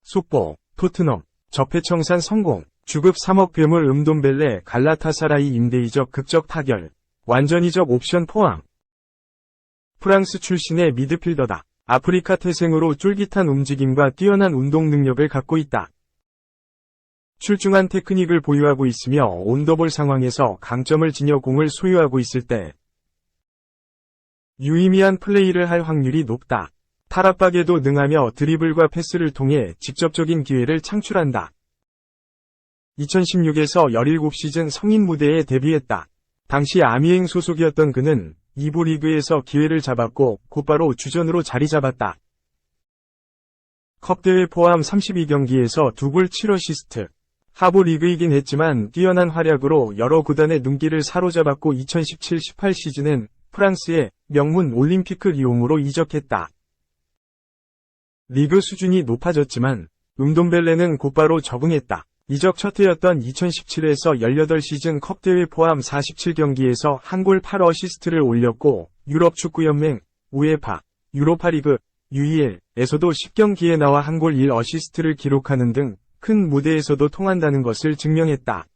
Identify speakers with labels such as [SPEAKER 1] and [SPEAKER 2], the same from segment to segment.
[SPEAKER 1] 속보, 토트넘, 적폐청산 성공, 주급 3억 괴물 은돔벨레 갈라타사라이 임대 이적 극적 타결, 완전 이적 옵션 포함. 프랑스 출신의 미드필더다. 아프리카 태생으로 쫄깃한 움직임과 뛰어난 운동 능력을 갖고 있다. 출중한 테크닉을 보유하고 있으며 온더볼 상황에서 강점을 지녀 공을 소유하고 있을 때 유의미한 플레이를 할 확률이 높다. 탈압박에도 능하며 드리블과 패스를 통해 직접적인 기회를 창출한다. 2016에서 17시즌 성인 무대에 데뷔했다. 당시 아미엥 소속이었던 그는 2부 리그에서 기회를 잡았고 곧바로 주전으로 자리 잡았다. 컵대회 포함 32경기에서 2골 7어시스트. 하부 리그이긴 했지만 뛰어난 활약으로 여러 구단의 눈길을 사로잡았고 2017-18 시즌엔 프랑스의 명문 올림피크 리옹으로 이적했다. 리그 수준이 높아졌지만 은돔벨레는 곧바로 적응했다. 이적 첫 해였던 2017에서 18시즌 컵대회 포함 47경기에서 1골 8어시스트를 올렸고 유럽 축구연맹, 우에파, 유로파리그, UEL에서도 10경기에 나와 1골 1어시스트를 기록하는 등 큰 무대에서도 통한다는 것을 증명했다.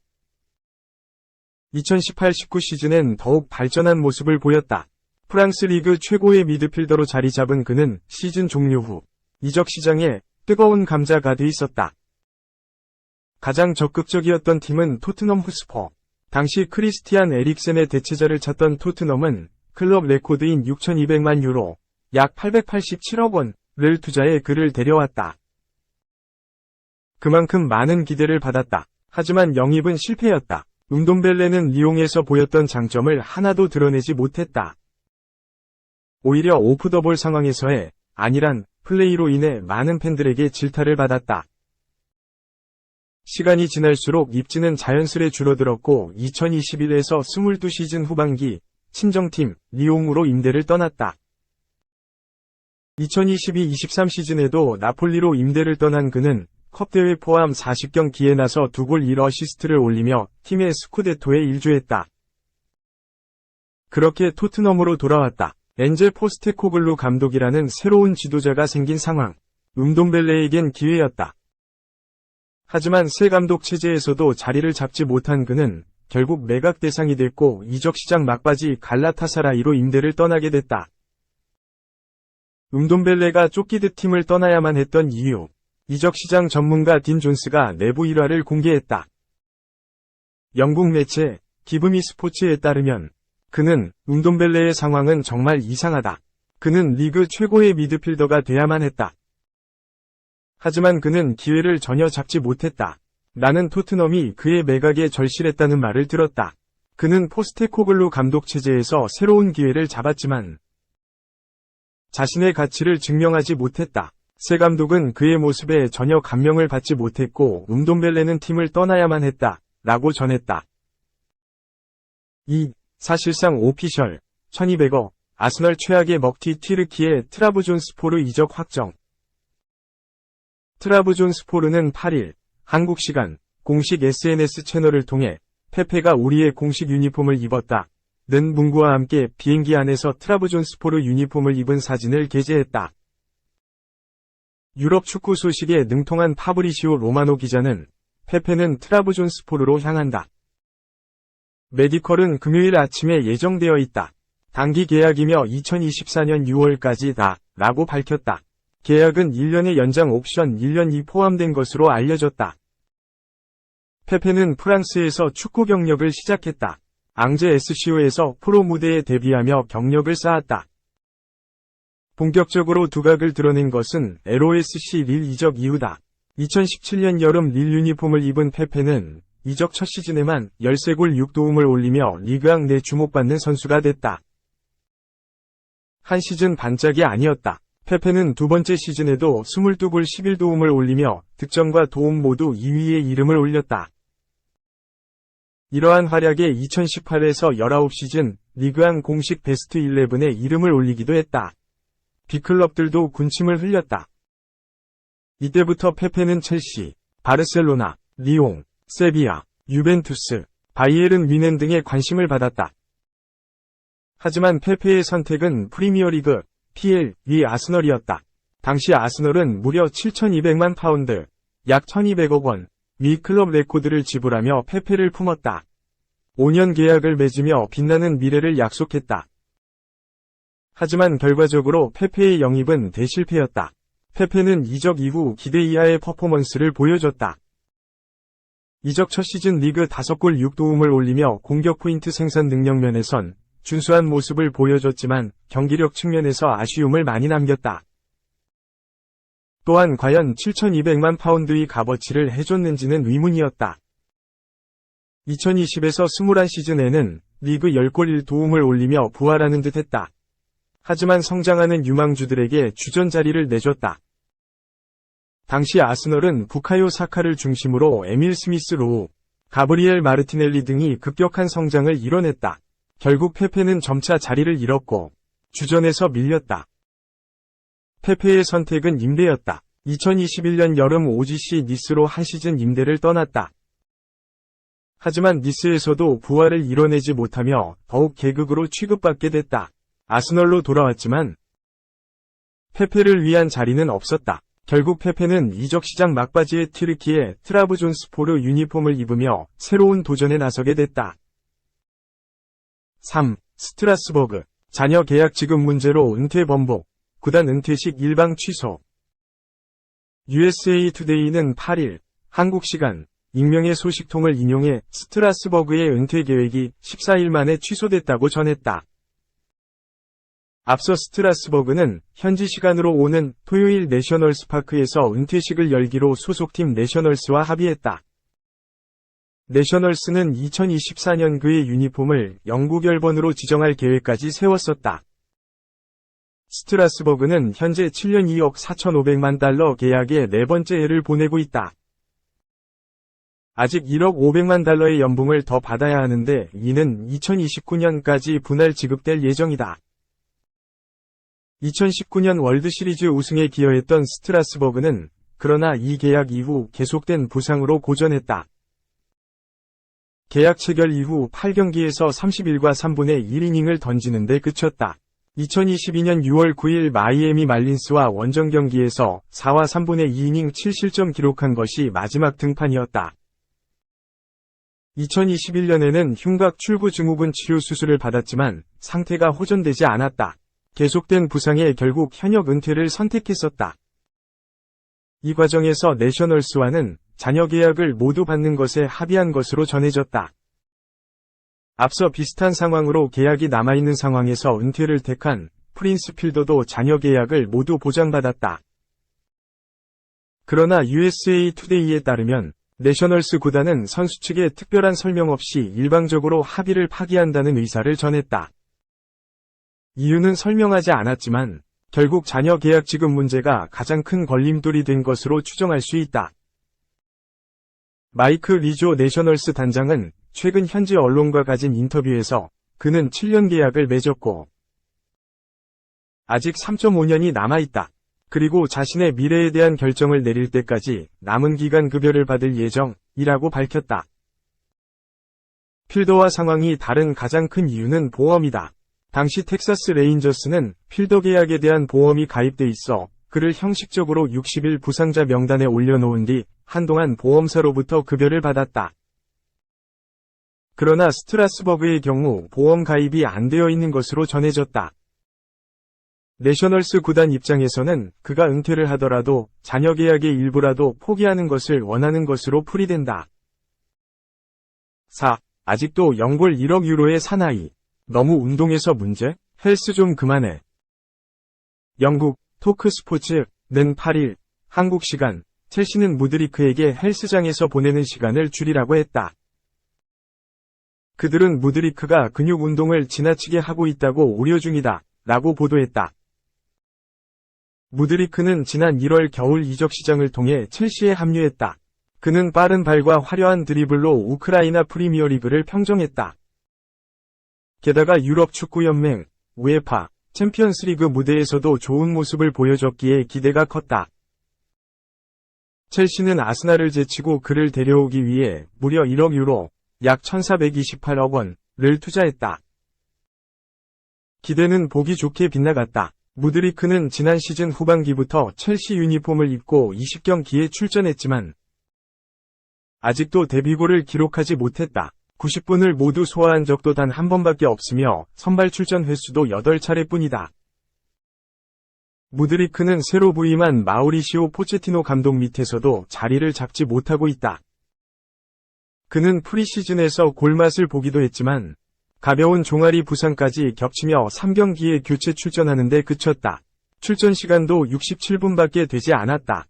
[SPEAKER 1] 2018-19 시즌엔 더욱 발전한 모습을 보였다. 프랑스 리그 최고의 미드필더로 자리 잡은 그는 시즌 종료 후 이적 시장에 뜨거운 감자가 돼 있었다. 가장 적극적이었던 팀은 토트넘 헛스퍼. 당시 크리스티안 에릭센의 대체자를 찾던 토트넘은 클럽 레코드인 6,200만 유로, 약 887억 원을 투자해 그를 데려왔다. 그만큼 많은 기대를 받았다. 하지만 영입은 실패였다. 은돔벨레는 리옹에서 보였던 장점을 하나도 드러내지 못했다. 오히려 오프 더 볼 상황에서의 안일한 플레이로 인해 많은 팬들에게 질타를 받았다. 시간이 지날수록 입지는 자연스레 줄어들었고 2021에서 22시즌 후반기 친정팀 리옹으로 임대를 떠났다. 2022-23 시즌에도 나폴리로 임대를 떠난 그는 컵대회 포함 40경기에 나서 2골 1어시스트를 올리며 팀의 스쿠데토에 일조했다. 그렇게 토트넘으로 돌아왔다. 엔제 포스테코글루 감독이라는 새로운 지도자가 생긴 상황. 은돔벨레에겐 기회였다. 하지만 새 감독 체제에서도 자리를 잡지 못한 그는 결국 매각 대상이 됐고 이적 시장 막바지 갈라타사라이로 임대를 떠나게 됐다. 은돔벨레가 쫓기듯 팀을 떠나야만 했던 이유. 이적 시장 전문가 딘 존스가 내부 일화를 공개했다. 영국 매체 기브미 스포츠에 따르면 그는 은돔벨레의 상황은 정말 이상하다. 그는 리그 최고의 미드필더가 돼야만 했다. 하지만 그는 기회를 전혀 잡지 못했다. 나는 토트넘이 그의 매각에 절실했다는 말을 들었다. 그는 포스테코글루 감독 체제에서 새로운 기회를 잡았지만 자신의 가치를 증명하지 못했다. 새 감독은 그의 모습에 전혀 감명을 받지 못했고 은돔벨레는 팀을 떠나야만 했다. 라고 전했다. 사실상 오피셜 1200억 아스널 최악의 먹튀 튀르키예 트라브존스포르 이적 확정. 트라브존스포르는 8일 한국 시간 공식 SNS 채널을 통해 페페가 우리의 공식 유니폼을 입었다. 는 문구와 함께 비행기 안에서 트라브존스포르 유니폼을 입은 사진을 게재했다. 유럽 축구 소식에 능통한 파브리시오 로마노 기자는 페페는 트라브존스포르로 향한다. 메디컬은 금요일 아침에 예정되어 있다. 단기 계약이며 2024년 6월까지다. 라고 밝혔다. 계약은 1년의 연장 옵션 1년이 포함된 것으로 알려졌다. 페페는 프랑스에서 축구 경력을 시작했다. 앙제 SCO에서 프로 무대에 데뷔하며 경력을 쌓았다. 본격적으로 두각을 드러낸 것은 LOSC 릴 이적 이후다. 2017년 여름 릴 유니폼을 입은 페페는 이적 첫 시즌에만 13골 6도움을 올리며 리그앙 내 주목받는 선수가 됐다. 한 시즌 반짝이 아니었다. 페페는 두 번째 시즌에도 22골 11도움을 올리며 득점과 도움 모두 2위에 이름을 올렸다. 이러한 활약에 2018에서 19시즌 리그앙 공식 베스트 11에 이름을 올리기도 했다. 빅클럽들도 군침을 흘렸다. 이때부터 페페는 첼시, 바르셀로나, 리옹, 세비야, 유벤투스, 바이에른 뮌헨 등의 관심을 받았다. 하지만 페페의 선택은 프리미어리그, PL, 아스널이었다. 당시 아스널은 무려 7,200만 파운드, 약 1,200억 원, 미 클럽 레코드를 지불하며 페페를 품었다. 5년 계약을 맺으며 빛나는 미래를 약속했다. 하지만 결과적으로 페페의 영입은 대실패였다. 페페는 이적 이후 기대 이하의 퍼포먼스를 보여줬다. 이적 첫 시즌 리그 5골 6도움을 올리며 공격 포인트 생산 능력 면에선 준수한 모습을 보여줬지만 경기력 측면에서 아쉬움을 많이 남겼다. 또한 과연 7,200만 파운드의 값어치를 해줬는지는 의문이었다. 2020에서 21시즌에는 리그 10골 1도움을 올리며 부활하는 듯 했다. 하지만 성장하는 유망주들에게 주전 자리를 내줬다. 당시 아스널은 부카요 사카를 중심으로 에밀 스미스 로우, 가브리엘 마르티넬리 등이 급격한 성장을 이뤄냈다. 결국 페페는 점차 자리를 잃었고 주전에서 밀렸다. 페페의 선택은 임대였다. 2021년 여름 OGC 니스로 한 시즌 임대를 떠났다. 하지만 니스에서도 부활을 이뤄내지 못하며 더욱 계극으로 취급받게 됐다. 아스널로 돌아왔지만 페페를 위한 자리는 없었다. 결국 페페는 이적 시장 막바지에 튀르키예 트라브존스포르 유니폼을 입으며 새로운 도전에 나서게 됐다. 3. 스트라스버그. 자녀 계약 지급 문제로 은퇴 번복. 구단 은퇴식 일방 취소. USA 투데이는 8일 한국 시간 익명의 소식통을 인용해 스트라스버그의 은퇴 계획이 14일 만에 취소됐다고 전했다. 앞서 스트라스버그는 현지 시간으로 오는 토요일 내셔널스 파크에서 은퇴식을 열기로 소속팀 내셔널스와 합의했다. 내셔널스는 2024년 그의 유니폼을 영구 결번으로 지정할 계획까지 세웠었다. 스트라스버그는 현재 7년 2억 4,500만 달러 계약의 네 번째 해를 보내고 있다. 아직 1억 500만 달러의 연봉을 더 받아야 하는데 이는 2029년까지 분할 지급될 예정이다. 2019년 월드시리즈 우승에 기여했던 스트라스버그는 그러나 이 계약 이후 계속된 부상으로 고전했다. 계약 체결 이후 8경기에서 31과 3분의 1이닝을 던지는 데 그쳤다. 2022년 6월 9일 마이애미 말린스와 원정 경기에서 4와 3분의 2이닝 7실점 기록한 것이 마지막 등판이었다. 2021년에는 흉곽 출구 증후군 치료 수술을 받았지만 상태가 호전되지 않았다. 계속된 부상에 결국 현역 은퇴를 선택했었다. 이 과정에서 내셔널스와는 자녀 계약을 모두 받는 것에 합의한 것으로 전해졌다. 앞서 비슷한 상황으로 계약이 남아있는 상황에서 은퇴를 택한 프린스 필더도 자녀 계약을 모두 보장받았다. 그러나 USA 투데이에 따르면 내셔널스 구단은 선수 측에 특별한 설명 없이 일방적으로 합의를 파기한다는 의사를 전했다. 이유는 설명하지 않았지만 결국 자녀 계약 지급 문제가 가장 큰 걸림돌이 된 것으로 추정할 수 있다. 마이크 리조 내셔널스 단장은 최근 현지 언론과 가진 인터뷰에서 그는 7년 계약을 맺었고 아직 3.5년이 남아있다. 그리고 자신의 미래에 대한 결정을 내릴 때까지 남은 기간 급여를 받을 예정이라고 밝혔다. 필더와 상황이 다른 가장 큰 이유는 보험이다. 당시 텍사스 레인저스는 필더 계약에 대한 보험이 가입돼 있어 그를 형식적으로 60일 부상자 명단에 올려놓은 뒤 한동안 보험사로부터 급여를 받았다. 그러나 스트라스버그의 경우 보험 가입이 안 되어 있는 것으로 전해졌다. 내셔널스 구단 입장에서는 그가 은퇴를 하더라도 자녀 계약의 일부라도 포기하는 것을 원하는 것으로 풀이된다. 4. 아직도 연골 1억 유로의 사나이. 너무 운동해서 문제? 헬스 좀 그만해. 영국 토크스포츠는 8일 한국 시간 첼시는 무드리크에게 헬스장에서 보내는 시간을 줄이라고 했다. 그들은 무드리크가 근육 운동을 지나치게 하고 있다고 우려 중이다 라고 보도했다. 무드리크는 지난 1월 겨울 이적 시장을 통해 첼시에 합류했다. 그는 빠른 발과 화려한 드리블로 우크라이나 프리미어리그를 평정했다. 게다가 유럽 축구연맹, 우에파, 챔피언스리그 무대에서도 좋은 모습을 보여줬기에 기대가 컸다. 첼시는 아스날을 제치고 그를 데려오기 위해 무려 1억 유로, 약 1,428억 원을 투자했다. 기대는 보기 좋게 빗나갔다. 무드리크는 지난 시즌 후반기부터 첼시 유니폼을 입고 20경기에 출전했지만 아직도 데뷔골을 기록하지 못했다. 90분을 모두 소화한 적도 단 한 번밖에 없으며 선발 출전 횟수도 8차례뿐이다. 무드리크는 새로 부임한 마우리시오 포체티노 감독 밑에서도 자리를 잡지 못하고 있다. 그는 프리시즌에서 골맛을 보기도 했지만 가벼운 종아리 부상까지 겹치며 3경기에 교체 출전하는데 그쳤다. 출전 시간도 67분밖에 되지 않았다.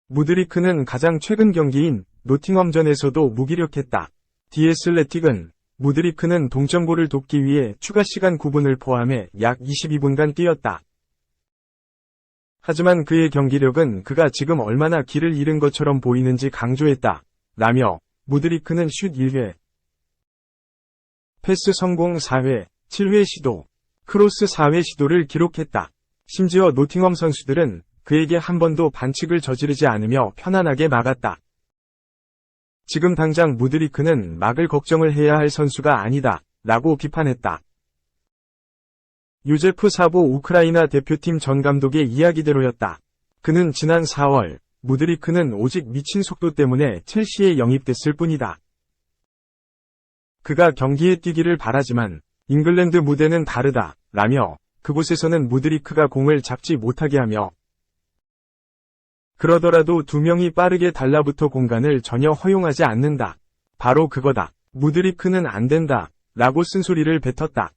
[SPEAKER 1] 무드리크는 가장 최근 경기인 노팅엄전에서도 무기력했다. 디 애슬레틱은 무드리크는 동점골을 돕기 위해 추가 시간 9분을 포함해 약 22분간 뛰었다. 하지만 그의 경기력은 그가 지금 얼마나 길을 잃은 것처럼 보이는지 강조했다. 라며 무드리크는 슛 1회, 패스 성공 4회, 7회 시도, 크로스 4회 시도를 기록했다. 심지어 노팅엄 선수들은 그에게 한 번도 반칙을 저지르지 않으며 편안하게 막았다. 지금 당장 무드리크는 막을 걱정을 해야 할 선수가 아니다. 라고 비판했다. 요제프 사보 우크라이나 대표팀 전 감독의 이야기대로였다. 그는 지난 4월 무드리크는 오직 미친 속도 때문에 첼시에 영입됐을 뿐이다. 그가 경기에 뛰기를 바라지만 잉글랜드 무대는 다르다. 라며 그곳에서는 무드리크가 공을 잡지 못하게 하며 그러더라도 두 명이 빠르게 달라붙어 공간을 전혀 허용하지 않는다. 바로 그거다. 무드리크는 안 된다. 라고 쓴소리를 뱉었다.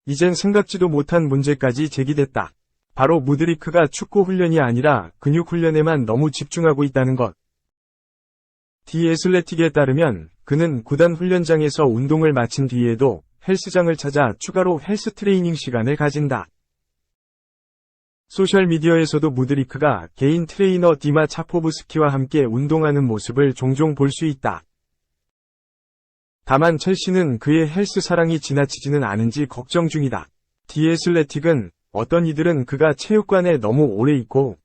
[SPEAKER 1] 이젠 생각지도 못한 문제까지 제기됐다. 바로 무드리크가 축구 훈련이 아니라 근육 훈련에만 너무 집중하고 있다는 것. 디 애슬레틱에 따르면 그는 구단 훈련장에서 운동을 마친 뒤에도 헬스장을 찾아 추가로 헬스 트레이닝 시간을 가진다. 소셜미디어에서도 무드리크가 개인 트레이너 디마 차포브스키와 함께 운동하는 모습을 종종 볼 수 있다. 다만 첼시는 그의 헬스 사랑이 지나치지는 않은지 걱정 중이다. 디 애슬레틱은 어떤 이들은 그가 체육관에 너무 오래 있고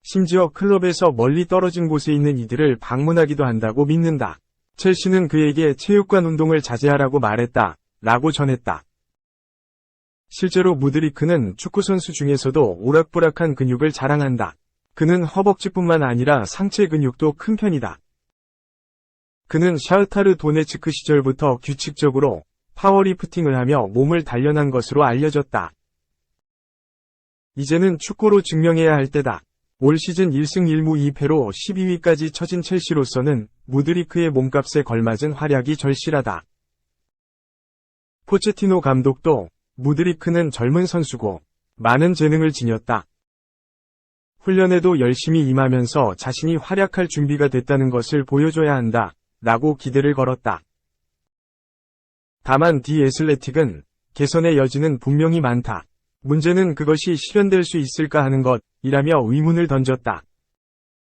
[SPEAKER 1] 심지어 클럽에서 멀리 떨어진 곳에 있는 이들을 방문하기도 한다고 믿는다. 첼시는 그에게 체육관 운동을 자제하라고 말했다. 라고 전했다. 실제로 무드리크는 축구선수 중에서도 오락부락한 근육을 자랑한다. 그는 허벅지뿐만 아니라 상체 근육도 큰 편이다. 그는 샤흐타르 도네츠크 시절부터 규칙적으로 파워리프팅을 하며 몸을 단련한 것으로 알려졌다. 이제는 축구로 증명해야 할 때다. 올 시즌 1승 1무 2패로 12위까지 처진 첼시로서는 무드리크의 몸값에 걸맞은 활약이 절실하다. 포체티노 감독도 무드리크는 젊은 선수고 많은 재능을 지녔다. 훈련에도 열심히 임하면서 자신이 활약할 준비가 됐다는 것을 보여줘야 한다. 라고 기대를 걸었다. 다만 디 애슬레틱은 개선의 여지는 분명히 많다. 문제는 그것이 실현될 수 있을까 하는 것이라며 의문을 던졌다.